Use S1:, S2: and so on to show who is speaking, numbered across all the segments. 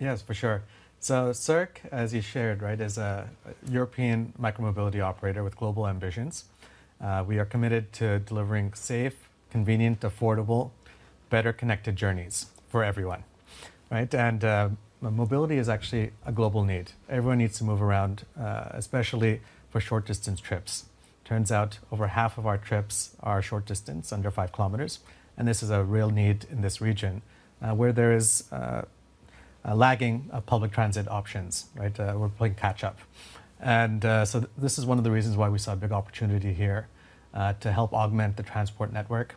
S1: Yes, for sure. So Circ, as you shared, right, is a European micromobility operator with global ambitions. We are committed to delivering safe, convenient, affordable, better connected journeys for everyone, right? And mobility is actually a global need. Everyone needs to move around, especially for short distance trips. Turns out over half of our trips are short distance, under 5 kilometers. And this is a real need in this region where there is lagging public transit options, right? We're playing catch up. And so this is one of the reasons why we saw a big opportunity here to help augment the transport network,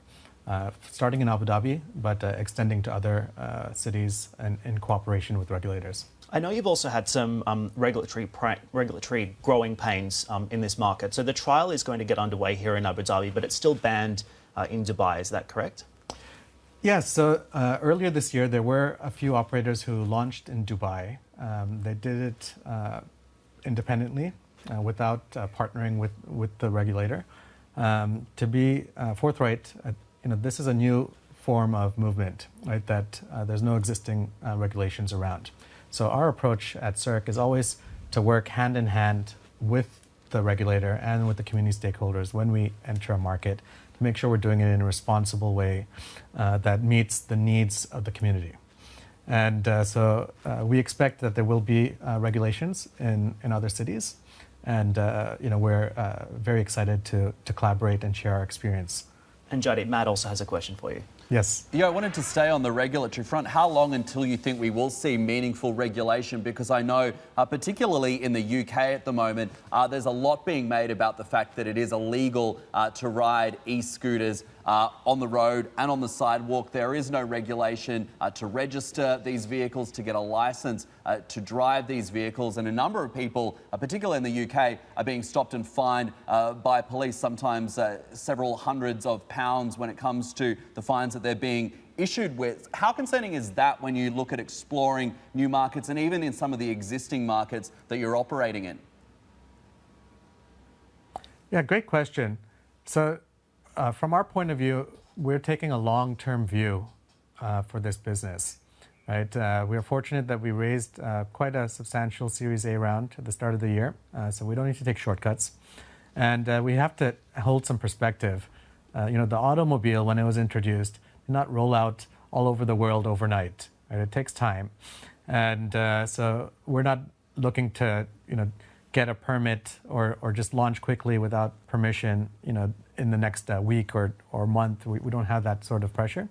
S1: starting in Abu Dhabi, but extending to other cities and in cooperation with regulators.
S2: I know you've also had some regulatory growing pains in this market. So the trial is going to get underway here in Abu Dhabi, but it's still banned in Dubai. Is that correct?
S1: Yes, so earlier this year, there were a few operators who launched in Dubai. They did it independently without partnering with the regulator. To be forthright, this is a new form of movement, right, that there's no existing regulations around. So our approach at Circ is always to work hand in hand with the regulator and with the community stakeholders when we enter a market to make sure we're doing it in a responsible way that meets the needs of the community. And so we expect that there will be regulations in other cities. And we're very excited to collaborate and share our experience.
S2: And Jaideep, Matt also has a question for you.
S1: Yes.
S3: Yeah, I wanted to stay on the regulatory front. How long until you think we will see meaningful regulation? Because I know, particularly in the UK at the moment, there's a lot being made about the fact that it is illegal to ride e-scooters on the road and on the sidewalk. There is no regulation to register these vehicles, to get a license to drive these vehicles. And a number of people, particularly in the UK, are being stopped and fined by police, sometimes several hundreds of pounds when it comes to the fines that they're being issued with. How concerning is that when you look at exploring new markets and even in some of the existing markets that you're operating in?
S1: Yeah, great question. So from our point of view, we're taking a long-term view for this business, right? We are fortunate that we raised quite a substantial Series A round at the start of the year, so we don't need to take shortcuts. And we have to hold some perspective. The automobile, when it was introduced, did not roll out all over the world overnight, right? It takes time. And so we're not looking to, get a permit or just launch quickly without permission, in the next week or month. We don't have that sort of pressure.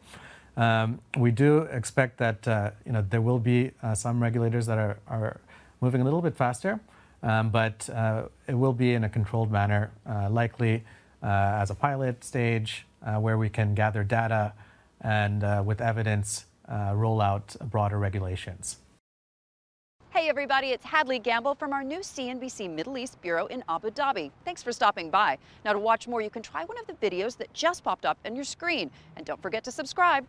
S1: We do expect that, there will be some regulators that are moving a little bit faster, but it will be in a controlled manner, likely as a pilot stage where we can gather data and with evidence roll out broader regulations.
S4: Hey everybody, it's Hadley Gamble from our new CNBC Middle East Bureau in Abu Dhabi. Thanks for stopping by. Now to watch more, you can try one of the videos that just popped up on your screen. And don't forget to subscribe.